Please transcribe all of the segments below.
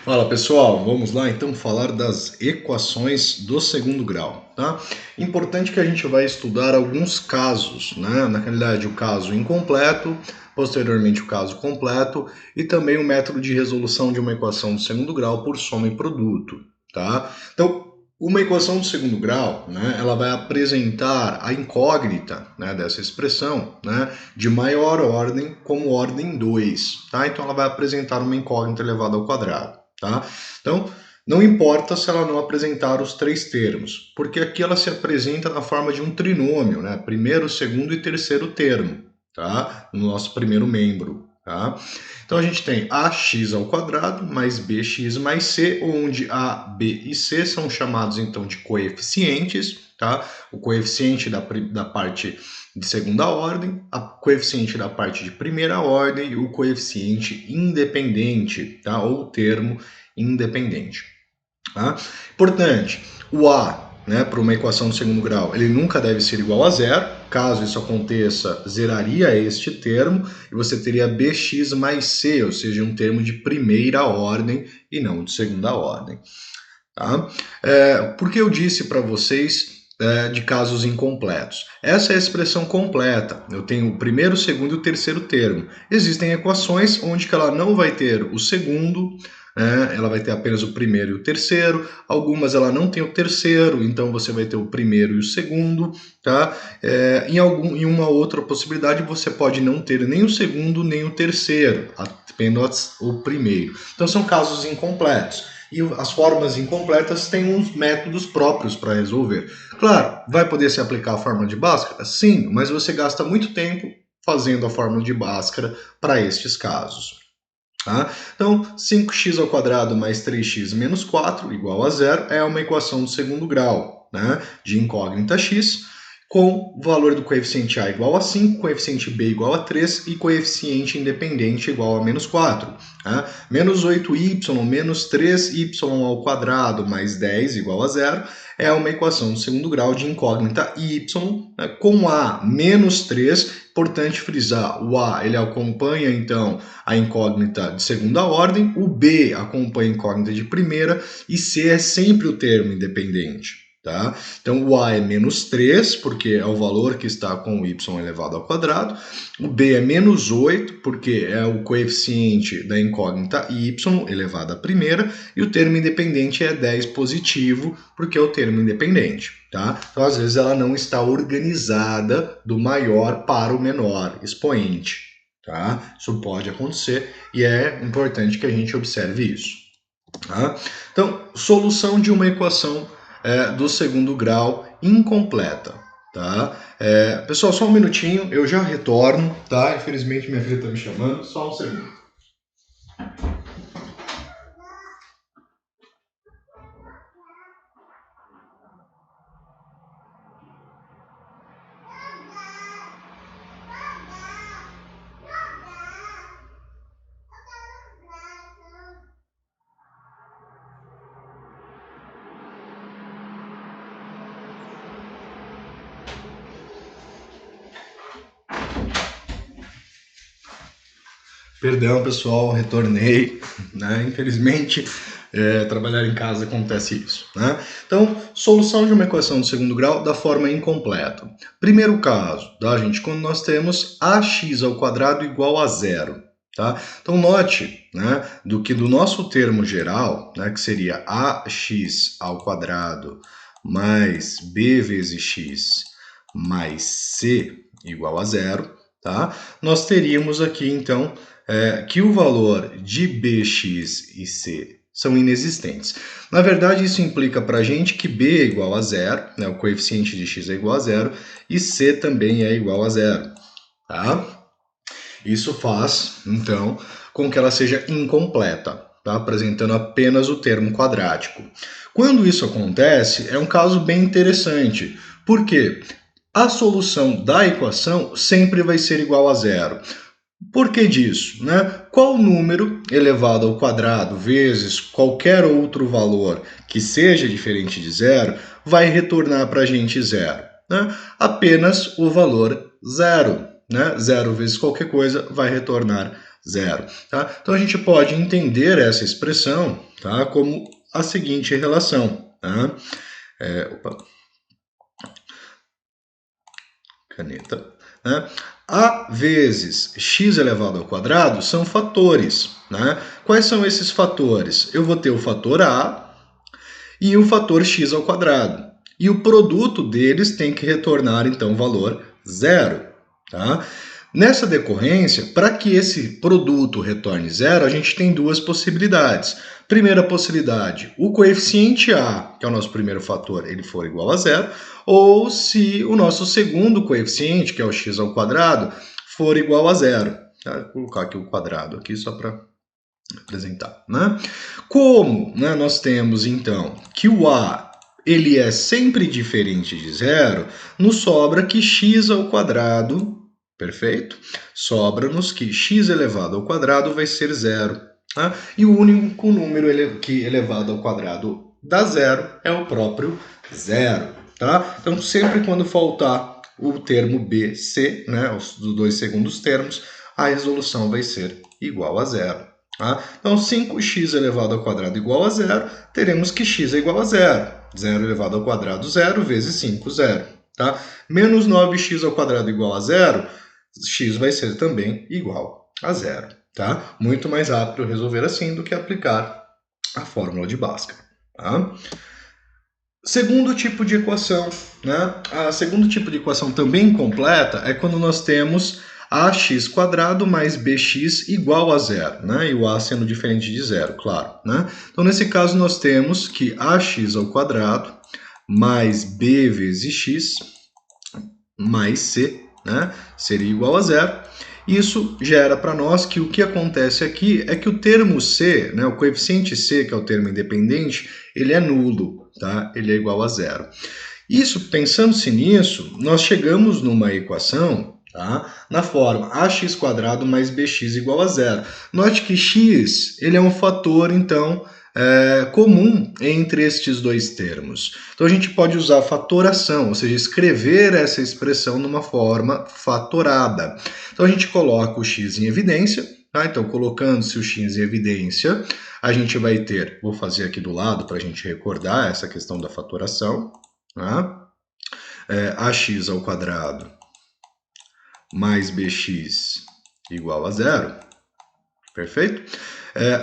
Fala pessoal, vamos lá então falar das equações do segundo grau, tá? Importante que a gente vai estudar alguns casos, né? Na realidade, o caso incompleto, posteriormente o caso completo e também o método de resolução de uma equação do segundo grau por soma e produto, tá? Então, uma equação do segundo grau, né, ela vai apresentar a incógnita, né, dessa expressão, né, de maior ordem como ordem 2, tá? Então ela vai apresentar uma incógnita elevada ao quadrado. Tá? Então, não importa se ela não apresentar os três termos, porque aqui ela se apresenta na forma de um trinômio, né? Primeiro, segundo e terceiro termo, tá? No nosso primeiro membro, tá? Então a gente tem ax ao quadrado mais bx mais c, onde a, b e c são chamados então de coeficientes, tá? O coeficiente da parte de segunda ordem, o coeficiente da parte de primeira ordem e o coeficiente independente, tá? Ou termo independente. Tá? Importante, o A, né, para uma equação do segundo grau, ele nunca deve ser igual a zero. Caso isso aconteça, zeraria este termo e você teria bx mais c, ou seja, um termo de primeira ordem e não de segunda ordem. Tá? Por que eu disse para vocês de casos incompletos? Essa é a expressão completa. Eu tenho o primeiro, o segundo e o terceiro termo. Existem equações onde que ela não vai ter o segundo, ela vai ter apenas o primeiro e o terceiro. Algumas ela não tem o terceiro, então você vai ter o primeiro e o segundo. Tá? Em uma outra possibilidade, você pode não ter nem o segundo nem o terceiro, apenas o primeiro. Então são casos incompletos. E as formas incompletas têm uns métodos próprios para resolver. Claro, vai poder se aplicar a fórmula de Bhaskara? Sim, mas você gasta muito tempo fazendo a fórmula de Bhaskara para estes casos. Tá? Então, 5x ao quadrado mais 3x menos 4 igual a zero é uma equação do segundo grau, né, de incógnita x, com o valor do coeficiente a igual a 5, coeficiente b igual a 3 e coeficiente independente igual a menos 4. Tá? Menos 8y menos 3y ao quadrado mais 10 igual a zero é uma equação do segundo grau de incógnita y, né, com a menos 3. Importante frisar, o a ele acompanha então a incógnita de segunda ordem, o b acompanha a incógnita de primeira e c é sempre o termo independente. Tá? Então, o a é menos 3, porque é o valor que está com o y elevado ao quadrado. O b é menos 8, porque é o coeficiente da incógnita y elevado à primeira. E o termo independente é 10 positivo, porque é o termo independente. Tá? Então, às vezes, ela não está organizada do maior para o menor expoente. Tá? Isso pode acontecer e é importante que a gente observe isso. Tá? Então, solução de uma equação do segundo grau incompleta, tá? Pessoal, só um minutinho, eu já retorno, tá? Infelizmente minha filha está me chamando, só um segundo. Perdão, pessoal, retornei, né? Infelizmente, trabalhar em casa acontece isso, né? Então, solução de uma equação do segundo grau da forma incompleta. Primeiro caso, tá, gente? Quando nós temos ax ao quadrado igual a zero, tá? Então, note, né, do nosso termo geral, né, que seria ax ao quadrado mais b vezes x mais c igual a zero, tá? Nós teríamos aqui, então, que o valor de bx e c são inexistentes. Na verdade, isso implica para a gente que b é igual a zero, né, o coeficiente de x é igual a zero, e c também é igual a zero. Tá? Isso faz, então, com que ela seja incompleta, tá? Apresentando apenas o termo quadrático. Quando isso acontece, é um caso bem interessante. Por quê? A solução da equação sempre vai ser igual a zero. Por que disso? Né? Qual número elevado ao quadrado vezes qualquer outro valor que seja diferente de zero vai retornar para a gente zero? Né? Apenas o valor zero. Né? Zero vezes qualquer coisa vai retornar zero. Tá? Então a gente pode entender essa expressão, tá, como a seguinte relação. Tá? Caneta. Né? A vezes x elevado ao quadrado são fatores. Né? Quais são esses fatores? Eu vou ter o fator a e o fator x ao quadrado. E o produto deles tem que retornar, então, o valor zero. Tá? Nessa decorrência, para que esse produto retorne zero, a gente tem duas possibilidades. Primeira possibilidade, o coeficiente a, que é o nosso primeiro fator, ele for igual a zero, ou se o nosso segundo coeficiente, que é o x ao quadrado, for igual a zero. Tá? Vou colocar aqui o quadrado aqui só para apresentar. Né? Como, né, nós temos, então, que o a ele é sempre diferente de zero, nos sobra que x ao quadrado, perfeito? Sobra-nos que x elevado ao quadrado vai ser zero. Tá? E o único número que elevado ao quadrado dá zero é o próprio zero. Tá? Então, sempre quando faltar o termo b, c, né, os dois segundos termos, a resolução vai ser igual a zero. Tá? Então, 5x elevado ao quadrado igual a zero, teremos que x é igual a zero. 0 elevado ao quadrado, 0, vezes 5, 0. Tá? Menos 9x ao quadrado igual a zero, x vai ser também igual a zero. Tá? Muito mais rápido resolver assim do que aplicar a fórmula de Bhaskara. Tá? Segundo tipo de equação. Né? A segundo tipo de equação também completa é quando nós temos ax² mais bx igual a zero, né? E o a sendo diferente de zero, claro. Né? Então, nesse caso, nós temos que ax² mais b vezes x mais c, né, seria igual a zero. Isso gera para nós que o que acontece aqui é que o termo c, né, o coeficiente c, que é o termo independente, ele é nulo, tá? Ele é igual a zero. Isso, pensando-se nisso, nós chegamos numa equação, tá, na forma ax² mais bx igual a zero. Note que x ele é um fator, então, comum entre estes dois termos. Então a gente pode usar fatoração, ou seja, escrever essa expressão numa forma fatorada. Então a gente coloca o x em evidência, tá? Então colocando-se o x em evidência, a gente vai ter, vou fazer aqui do lado para a gente recordar essa questão da fatoração, tá? Ax² mais bx igual a zero, perfeito?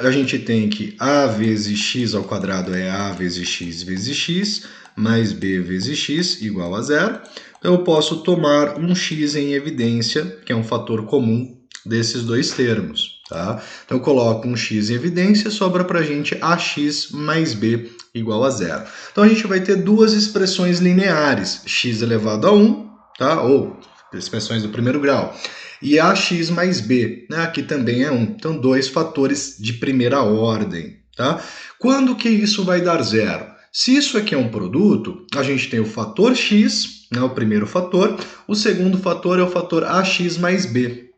A gente tem que a vezes x ao quadrado é a vezes x, mais b vezes x igual a zero. Então, eu posso tomar um x em evidência, que é um fator comum desses dois termos. Tá? Então, eu coloco um x em evidência, sobra para a gente ax mais b igual a zero. Então, a gente vai ter duas expressões lineares, x elevado a 1, tá? Ou expressões do primeiro grau, e ax mais b, né? Aqui também é 1. Então, dois fatores de primeira ordem. Tá? Quando que isso vai dar zero? Se isso aqui é um produto, a gente tem o fator x, né, o primeiro fator, o segundo fator é o fator ax mais b.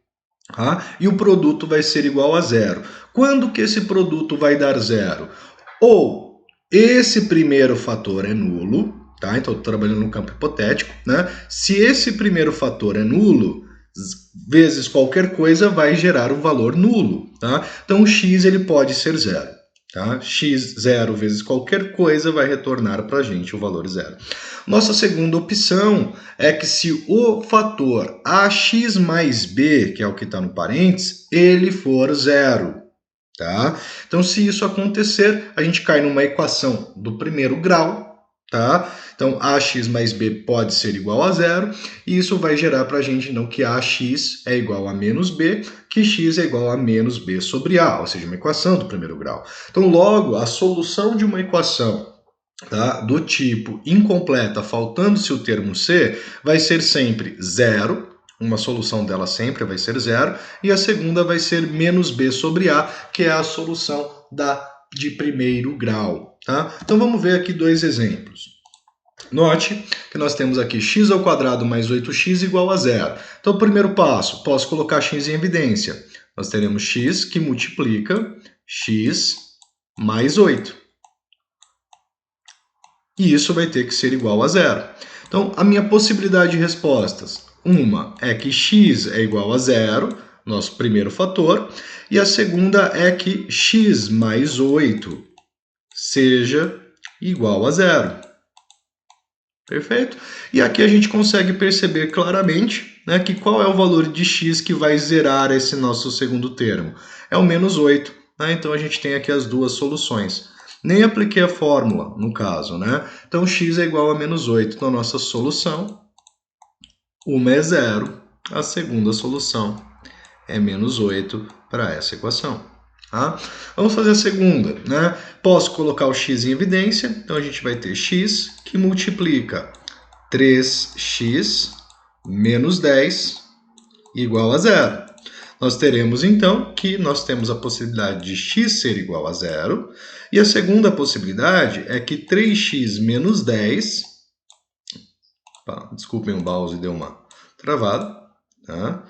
Tá? E o produto vai ser igual a zero. Quando que esse produto vai dar zero? Ou esse primeiro fator é nulo, tá? Então, estou trabalhando no campo hipotético, né? Se esse primeiro fator é nulo, vezes qualquer coisa vai gerar um valor nulo, tá? Então, o x ele pode ser zero, tá? x0 vezes qualquer coisa vai retornar para a gente o valor zero. Nossa segunda opção é que se o fator ax mais b, que é o que está no parênteses, ele for zero. Tá? Então, se isso acontecer, a gente cai numa equação do primeiro grau. Tá? Então, ax mais b pode ser igual a zero, e isso vai gerar para a gente então, que ax é igual a menos b, que x é igual a menos b sobre a, ou seja, uma equação do primeiro grau. Então, logo, a solução de uma equação, tá, do tipo incompleta, faltando-se o termo c, vai ser sempre zero. Uma solução dela sempre vai ser zero, e a segunda vai ser menos b sobre a, que é a solução de primeiro grau. Tá? Então vamos ver aqui dois exemplos. Note que nós temos aqui x² mais 8x igual a zero. Então, primeiro passo, posso colocar x em evidência. Nós teremos x que multiplica x mais 8. E isso vai ter que ser igual a zero. Então, a minha possibilidade de respostas, uma é que x é igual a zero, nosso primeiro fator, e a segunda é que x mais 8 seja igual a zero. Perfeito? E aqui a gente consegue perceber claramente, né, que qual é o valor de x que vai zerar esse nosso segundo termo? É o menos 8. Né? Então a gente tem aqui as duas soluções. Nem apliquei a fórmula, no caso, né? Então x é igual a menos 8. Então a nossa solução, uma é zero, a segunda solução é menos 8 para essa equação. Tá? Vamos fazer a segunda. Né? Posso colocar o x em evidência, então a gente vai ter x que multiplica 3x menos 10 igual a zero. Nós teremos então que nós temos a possibilidade de x ser igual a zero, e a segunda possibilidade é que 3x menos 10, desculpem, o mouse deu uma travada, tá?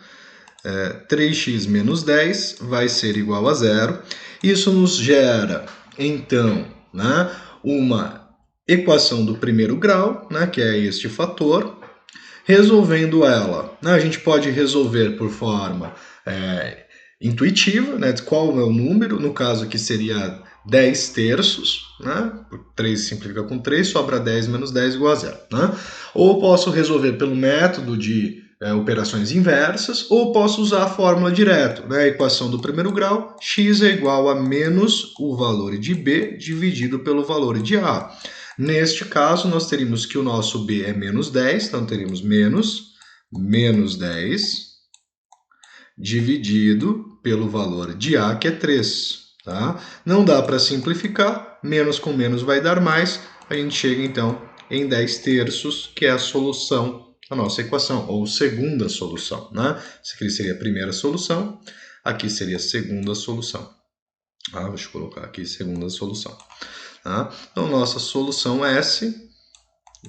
3x menos 10 vai ser igual a zero. Isso nos gera, então, né, uma equação do primeiro grau, né, que é este fator. Resolvendo ela, né, a gente pode resolver por forma intuitiva, né, qual é o número, no caso aqui seria 10 terços, né, 3 simplifica com 3, sobra 10 menos 10 igual a zero. Né? Ou posso resolver pelo método de operações inversas, ou posso usar a fórmula direto, né, a equação do primeiro grau, x é igual a menos o valor de b dividido pelo valor de a. Neste caso, nós teríamos que o nosso b é menos 10, então teríamos menos 10 dividido pelo valor de a, que é 3. Tá? Não dá para simplificar, menos com menos vai dar mais, a gente chega então em 10 terços, que é a solução da nossa equação, ou segunda solução. Né? Essa aqui seria a primeira solução, aqui seria a segunda solução. Deixa eu colocar aqui segunda solução. Tá? Então, nossa solução S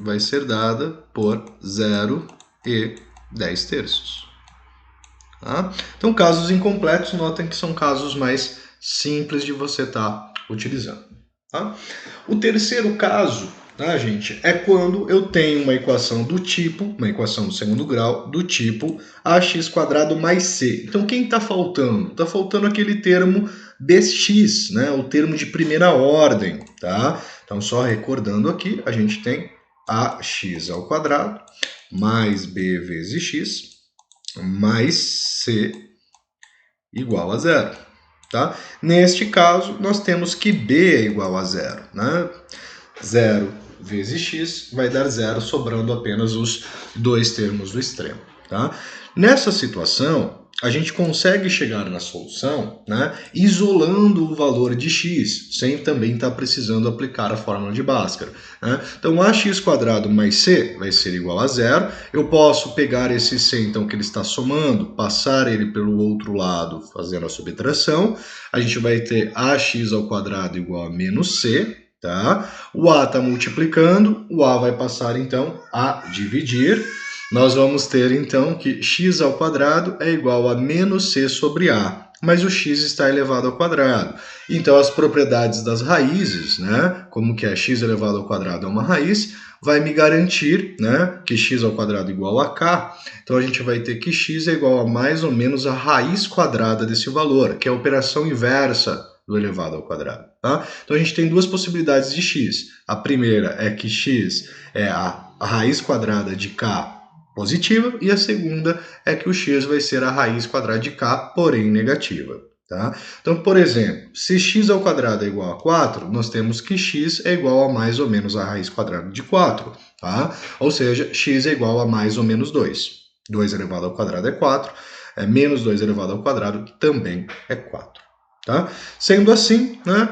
vai ser dada por 0 e 10 terços. Tá? Então, casos incompletos, notem que são casos mais simples de você estar utilizando. Tá? O terceiro caso, tá, gente, é quando eu tenho uma equação do tipo, uma equação do segundo grau, do tipo ax² mais c. Então, quem está faltando? Está faltando aquele termo bx, né, o termo de primeira ordem. Tá? Então, só recordando aqui, a gente tem ax² mais b vezes x mais c igual a zero. Tá? Neste caso, nós temos que b é igual a zero. Né? 0 vezes x vai dar zero, sobrando apenas os dois termos do extremo. Tá? Nessa situação, a gente consegue chegar na solução, né, isolando o valor de x, sem também estar precisando aplicar a fórmula de Bhaskara. Né? Então, ax² mais c vai ser igual a zero. Eu posso pegar esse c, então, que ele está somando, passar ele pelo outro lado, fazendo a subtração. A gente vai ter ax² igual a menos c. Tá? O a está multiplicando, o a vai passar, então, a dividir. Nós vamos ter, então, que x² é igual a menos c sobre a, mas o x está elevado ao quadrado. Então, as propriedades das raízes, né, como que é x elevado ao quadrado é uma raiz, vai me garantir, né, que x² igual a k. Então, a gente vai ter que x é igual a mais ou menos a raiz quadrada desse valor, que é a operação inversa do elevado ao quadrado. Tá? Então, a gente tem duas possibilidades de x. A primeira é que x é a raiz quadrada de k positiva, e a segunda é que o x vai ser a raiz quadrada de k, porém negativa. Tá? Então, por exemplo, se x² é igual a 4, nós temos que x é igual a mais ou menos a raiz quadrada de 4. Tá? Ou seja, x é igual a mais ou menos 2. 2 elevado ao quadrado é 4, menos 2 elevado ao quadrado também é 4. Tá? Sendo assim, né,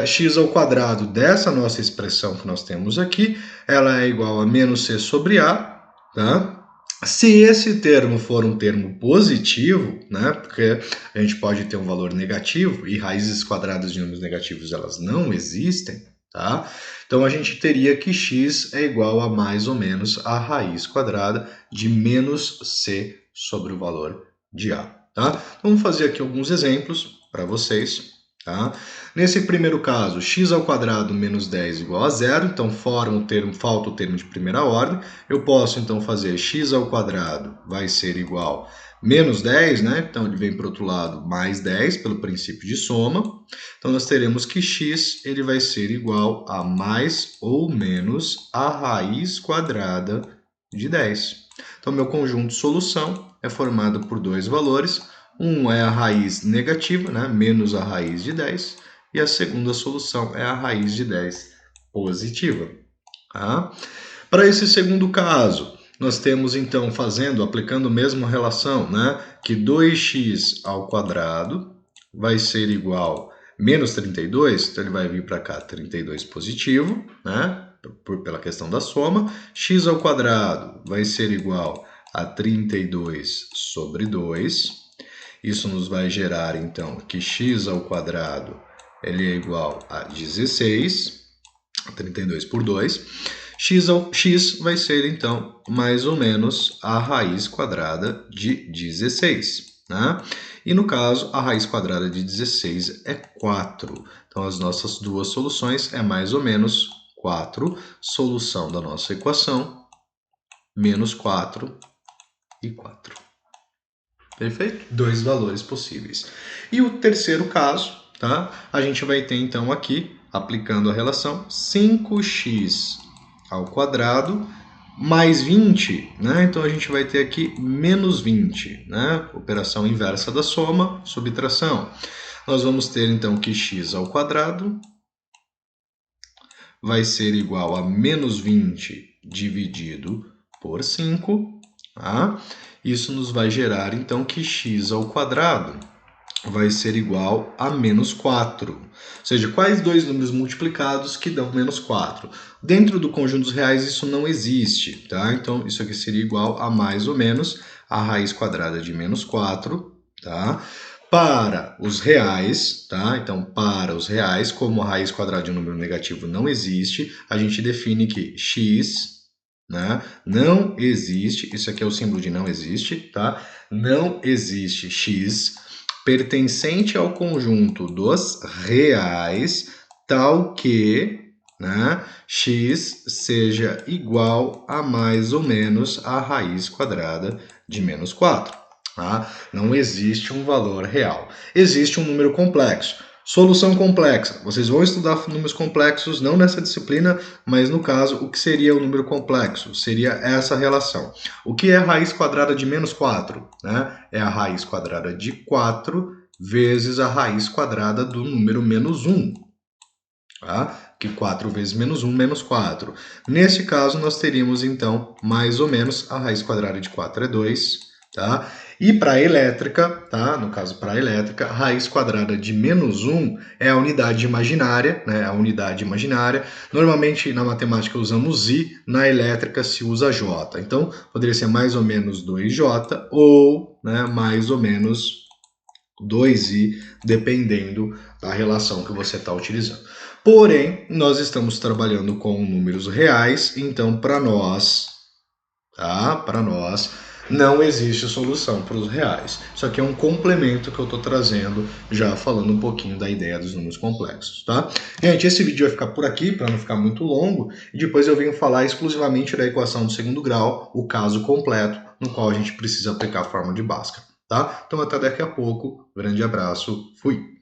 x² dessa nossa expressão que nós temos aqui, ela é igual a menos c sobre a. Tá? Se esse termo for um termo positivo, né, porque a gente pode ter um valor negativo e raízes quadradas de números negativos elas não existem, tá? Então a gente teria que x é igual a mais ou menos a raiz quadrada de menos c sobre o valor de a. Tá? Então, vamos fazer aqui alguns exemplos para vocês. Tá? Nesse primeiro caso, x² menos 10 igual a zero, então falta o termo de primeira ordem. Eu posso então fazer x² vai ser igual a menos 10, né? Então ele vem para o outro lado mais 10 pelo princípio de soma. Então nós teremos que x ele vai ser igual a mais ou menos a raiz quadrada de 10. Então meu conjunto de solução é formado por dois valores. Um é a raiz negativa, né? Menos a raiz de 10. E a segunda solução é a raiz de 10 positiva. Tá? Para esse segundo caso, nós temos então aplicando a mesma relação, né, que 2x ao quadrado vai ser igual a menos 32, então ele vai vir para cá 32 positivo, né, pela questão da soma. X ao quadrado vai ser igual a 32 sobre 2. Isso nos vai gerar então que x ao quadrado ele é igual a 16, 32 por 2. X vai ser, então, mais ou menos a raiz quadrada de 16. Né? E, no caso, a raiz quadrada de 16 é 4. Então, as nossas duas soluções é mais ou menos 4. Solução da nossa equação, menos 4 e 4. Perfeito? Dois valores possíveis. E o terceiro caso, tá? A gente vai ter, então, aqui, aplicando a relação, 5x ao quadrado mais 20, né? Então a gente vai ter aqui menos 20, né? Operação inversa da soma, subtração. Nós vamos ter então que x ao quadrado vai ser igual a menos 20 dividido por 5, tá? Isso nos vai gerar então que x ao quadrado vai ser igual a menos 4. Ou seja, quais dois números multiplicados que dão menos 4? Dentro do conjunto dos reais isso não existe, tá? Então isso aqui seria igual a mais ou menos a raiz quadrada de menos 4, tá? Para os reais, tá? Então, para os reais, como a raiz quadrada de um número negativo não existe, a gente define que x, né, não existe, isso aqui é o símbolo de não existe, tá? Não existe x pertencente ao conjunto dos reais, tal que, né, x seja igual a mais ou menos a raiz quadrada de menos 4. Tá? Não existe um valor real. Existe um número complexo. Solução complexa. Vocês vão estudar números complexos, não nessa disciplina, mas no caso, o que seria o número complexo? Seria essa relação. O que é a raiz quadrada de menos 4? Né? É a raiz quadrada de 4 vezes a raiz quadrada do número menos 1. Tá? Que 4 vezes menos 1, menos 4. Nesse caso, nós teríamos, então, mais ou menos a raiz quadrada de 4 é 2, tá? E para a elétrica, tá? No caso, para a elétrica, a raiz quadrada de menos 1 é a unidade imaginária, né? A unidade imaginária. Normalmente, na matemática, usamos I, na elétrica se usa J. Então, poderia ser mais ou menos 2J ou, né, mais ou menos 2i, dependendo da relação que você está utilizando. Porém, nós estamos trabalhando com números reais, então para nós, tá? Para nós, não existe solução para os reais. Isso aqui é um complemento que eu estou trazendo, já falando um pouquinho da ideia dos números complexos, tá? Gente, esse vídeo vai ficar por aqui, para não ficar muito longo, e depois eu venho falar exclusivamente da equação do segundo grau, o caso completo, no qual a gente precisa aplicar a fórmula de Bhaskara, tá? Então até daqui a pouco, grande abraço, fui!